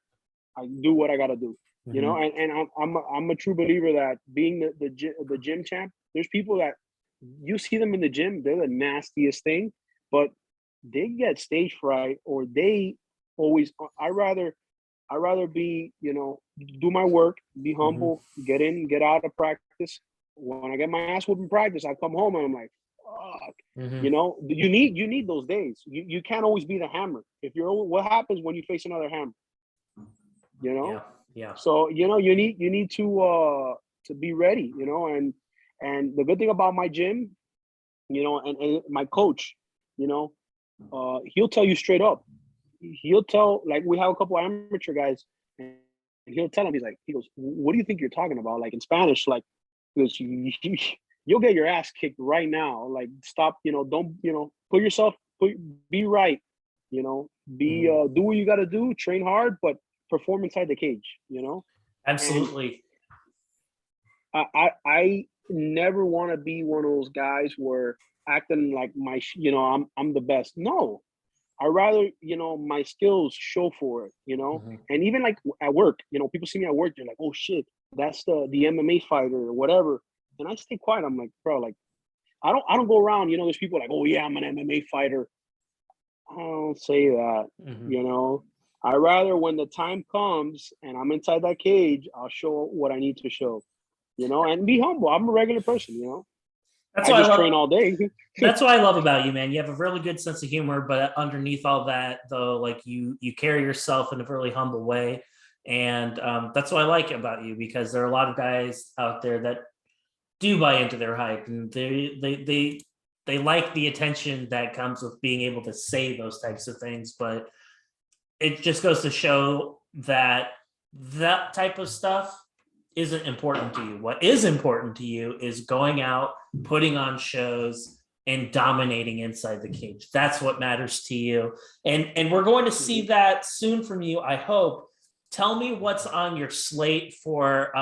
I do what I got to do, you know, and I'm a true believer that being the gym champ, there's people that you see them in the gym, they're the nastiest thing, but they get stage fright, or they always. I rather be, do my work, be humble, get in, get out of practice. When I get my ass whooped in practice, I come home and I'm like, fuck. You need those days. You can't always be the hammer. What happens when you face another hammer? Yeah. So you need to be ready. And the good thing about my gym, and my coach, he'll tell you straight up. He'll tell, like, we have a couple of amateur guys, and he'll tell them, he goes, what do you think you're talking about? Like, in Spanish, like, he goes, you'll get your ass kicked right now. Like, stop, don't, be right, do what you got to do, train hard, but perform inside the cage, Absolutely. And I never want to be one of those guys where acting like I'm the best. No, I rather, my skills show for it, and even like at work, people see me at work, they're like, oh shit, that's the MMA fighter or whatever. And I stay quiet. I'm like, bro, like, I don't go around, there's people like, oh yeah, I'm an MMA fighter. I don't say that, I rather, when the time comes and I'm inside that cage, I'll show what I need to show, and be humble. I'm a regular person, That's I why just train all day. That's what I love about you, man. You have a really good sense of humor, but underneath all that, though, like you carry yourself in a really humble way, and that's what I like about you, because there are a lot of guys out there that do buy into their hype, and they like the attention that comes with being able to say those types of things, but it just goes to show that that type of stuff isn't important to you. What is important to you is going out, putting on shows, and dominating inside the cage. That's what matters to you. And we're going to see that soon from you, I hope. Tell me what's on your slate for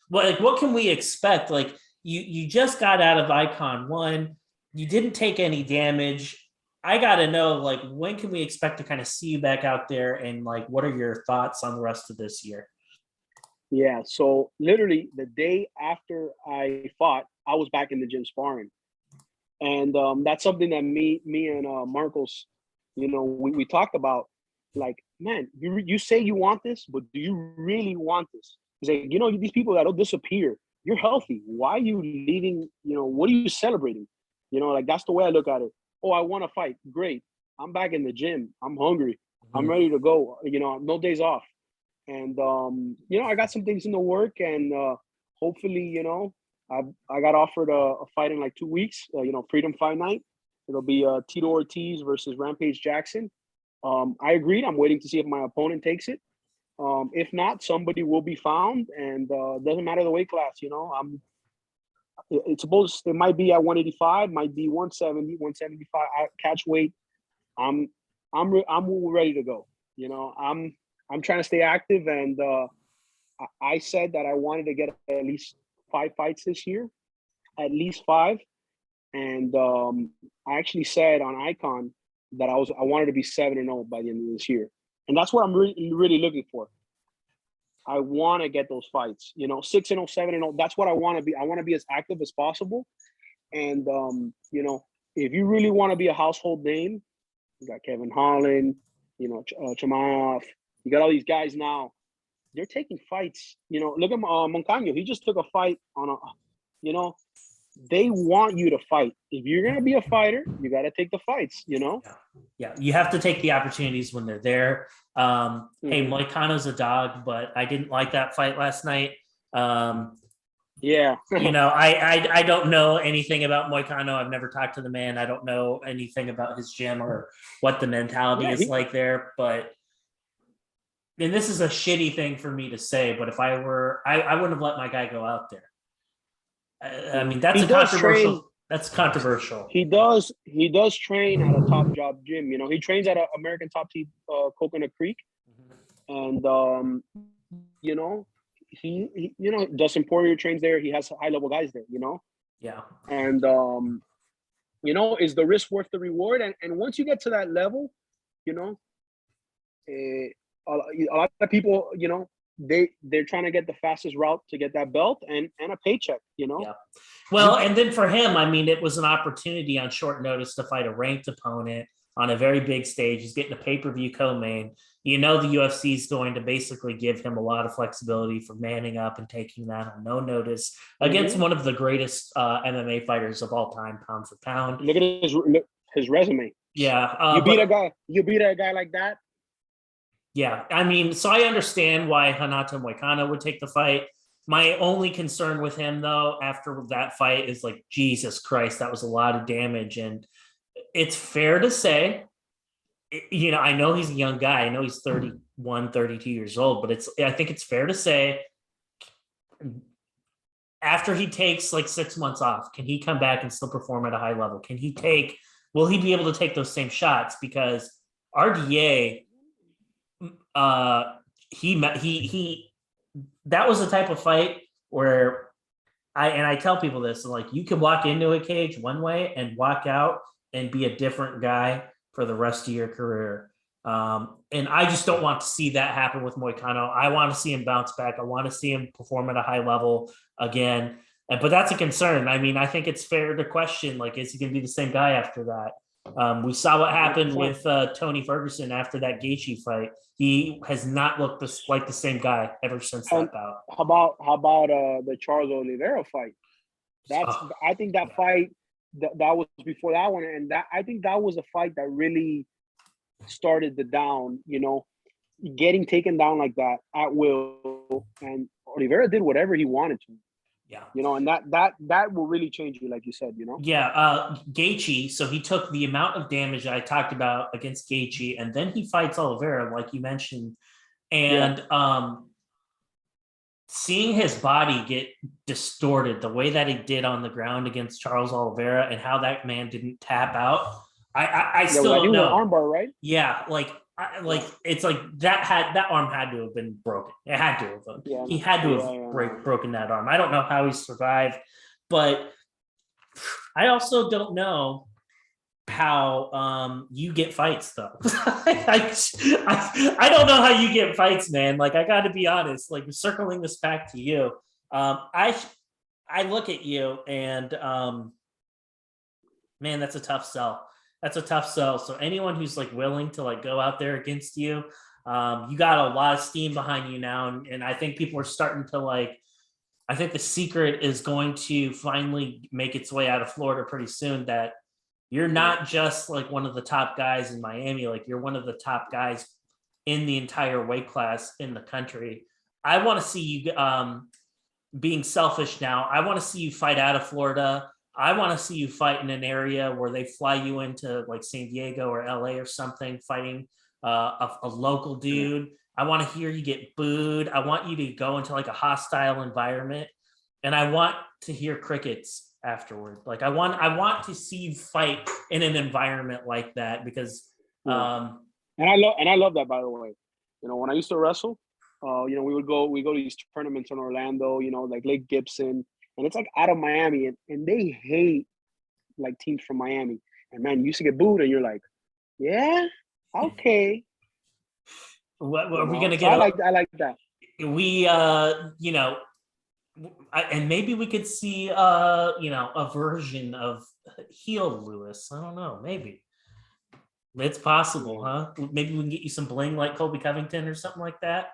what can we expect? Like, you just got out of iKON 1. You didn't take any damage. I got to know, like, when can we expect to kind of see you back out there, and like, what are your thoughts on the rest of this year? Yeah, so literally the day after I fought, I was back in the gym sparring, and that's something that me and Marcos, we talked about. Like, man, you say you want this, but do you really want this? He's like, these people that'll disappear. You're healthy. Why are you leaving? What are you celebrating? Like, that's the way I look at it. Oh, I want to fight. Great. I'm back in the gym. I'm hungry. I'm ready to go. No days off. And I got some things in the work, and hopefully, I got offered a fight in like 2 weeks. Freedom Fight Night. It'll be Tito Ortiz versus Rampage Jackson. I agreed. I'm waiting to see if my opponent takes it. If not, somebody will be found, and doesn't matter the weight class. It's supposed, it might be at 185, might be 170, 175. Catch weight. I'm ready to go. I'm trying to stay active, and I said that I wanted to get at least 5 fights this year, at least 5. And I actually said on iKON that I wanted to be 7-0 by the end of this year, and that's what I'm really looking for. I want to get those fights, 6-0, 7-0. That's what I want to be. I want to be as active as possible. And if you really want to be a household name, you got Kevin Holland, Chimaev. You got all these guys now. They're taking fights. Look at Moncaño. He just took a fight on a. They want you to fight. If you're gonna be a fighter, you got to take the fights. Yeah, you have to take the opportunities when they're there. Hey, Moicano's a dog, but I didn't like that fight last night. Yeah. I don't know anything about Moicano. I've never talked to the man. I don't know anything about his gym or what the mentality is like there. But, and this is a shitty thing for me to say, but if I were, I wouldn't have let my guy go out there. I mean, that's controversial. That's controversial. He does train at a top job gym. He trains at an American Top Team, Coconut Creek, and he Dustin Poirier trains there. He has high level guys there. Yeah. And is the risk worth the reward? And once you get to that level, a lot of people, they're trying to get the fastest route to get that belt and a paycheck, you know? Yeah. Well, and then for him, I mean, it was an opportunity on short notice to fight a ranked opponent on a very big stage. He's getting a pay-per-view co-main. You know, the UFC is going to basically give him a lot of flexibility for manning up and taking that on no notice against one of the greatest MMA fighters of all time, pound for pound. Look at his resume. Yeah. You beat a guy like that. Yeah. I mean, so I understand why Renato Moicano would take the fight. My only concern with him, though, after that fight is like, Jesus Christ, that was a lot of damage. And it's fair to say, you know, I know he's a young guy. I know he's 31, 32 years old, but I think it's fair to say after he takes like 6 months off, can he come back and still perform at a high level? Will he be able to take those same shots? Because RDA, that was the type of fight where I tell people this, like, you can walk into a cage one way and walk out and be a different guy for the rest of your career. And I just don't want to see that happen with Moicano. I want to see him bounce back. I want to see him perform at a high level again. But that's a concern. I mean, I think it's fair to question, like, is he going to be the same guy after that? We saw what happened with Tony Ferguson after that Gaethje fight. He has not looked like the same guy ever since that bout. How about the Charles Oliveira fight? I think that fight that was before that one, and I think that was a fight that really started the down. You know, getting taken down like that at will, and Oliveira did whatever he wanted to. Yeah. You know, and that will really change you, like you said, you know? Yeah. Gaethje, so he took the amount of damage I talked about against Gaethje, and then he fights Oliveira, like you mentioned. And seeing his body get distorted the way that he did on the ground against Charles Oliveira and how that man didn't tap out, I still don't know. Armbar, right? Yeah, it's like that arm had to have been broken. It had to have been. Yeah, he had to have broken that arm. I don't know how he survived, but I also don't know how you get fights though. I don't know how you get fights, man. Like, I got to be honest. Like, circling this back to you, I look at you and man, that's a tough sell. That's a tough sell. So anyone who's like willing to like go out there against you, you got a lot of steam behind you now. And I think people are starting to like, I think the secret is going to finally make its way out of Florida pretty soon, that you're not just like one of the top guys in Miami. Like, you're one of the top guys in the entire weight class in the country. I want to see you being selfish now. I want to see you fight out of Florida. I want to see you fight in an area where they fly you into like San Diego or LA or something, fighting a local dude. I want to hear you get booed. I want you to go into like a hostile environment, and I want to hear crickets afterward. Like, I want to see you fight in an environment like that, because and I love that, by the way. You know, when I used to wrestle, you know, we go to these tournaments in Orlando, you know, like Lake Gibson. And it's like out of Miami, and they hate like teams from Miami. And man, you used to get booed, and you're like, yeah, okay. What are we gonna get? I like that. We you know, and maybe we could see you know, a version of heel Lewis. I don't know, maybe it's possible, huh? Maybe we can get you some bling like Colby Covington or something like that.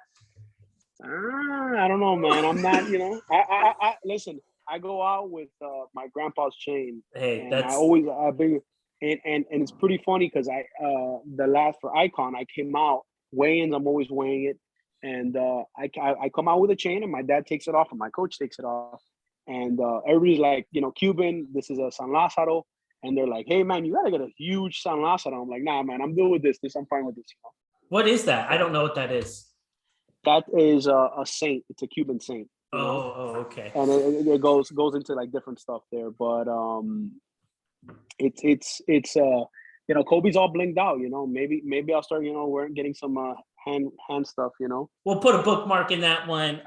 I don't know, man. I'm not, you know. I listen. I go out with my grandpa's chain. Hey, and that's I bring, and it's pretty funny because the last for iKON, I came out weigh-ins. I'm always weighing it, and I come out with a chain, and my dad takes it off, and my coach takes it off, and everybody's like, you know, Cuban. This is a San Lázaro, and they're like, hey, man, you gotta get a huge San Lázaro. I'm like, nah, man, I'm good with this. I'm fine with this. You know? What is that? I don't know what that is. That is a saint. It's a Cuban saint. Oh, okay. And it goes into like different stuff there, but it's you know, Kobe's all blinged out. You know, maybe I'll start, you know, we're getting some hand stuff. You know, we'll put a bookmark in that one.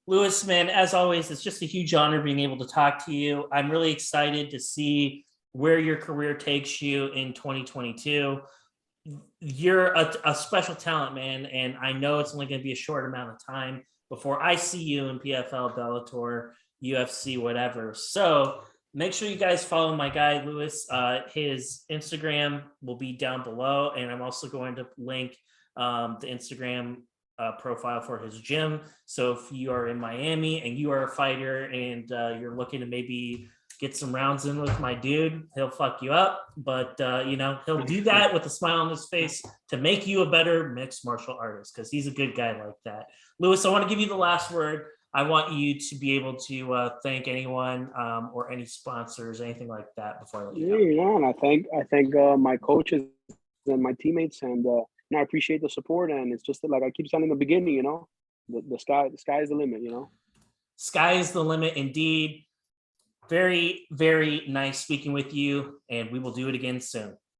Lewis, man, as always, it's just a huge honor being able to talk to you. I'm really excited to see where your career takes you in 2022. you're a special talent, man. And I know it's only going to be a short amount of time before I see you in PFL, Bellator, UFC, whatever. So make sure you guys follow my guy, Lewis. His Instagram will be down below. And I'm also going to link the Instagram profile for his gym. So if you are in Miami and you are a fighter and you're looking to maybe get some rounds in with my dude, he'll fuck you up, but he'll do that with a smile on his face to make you a better mixed martial artist, because he's a good guy like that. Lewis, I want to give you the last word. I want you to be able to thank anyone or any sponsors, anything like that before I let you go. And I thank my coaches and my teammates, and I appreciate the support. And it's just like I keep saying in the beginning, the sky is the limit. Sky is the limit, indeed. Very, very nice speaking with you, and we will do it again soon.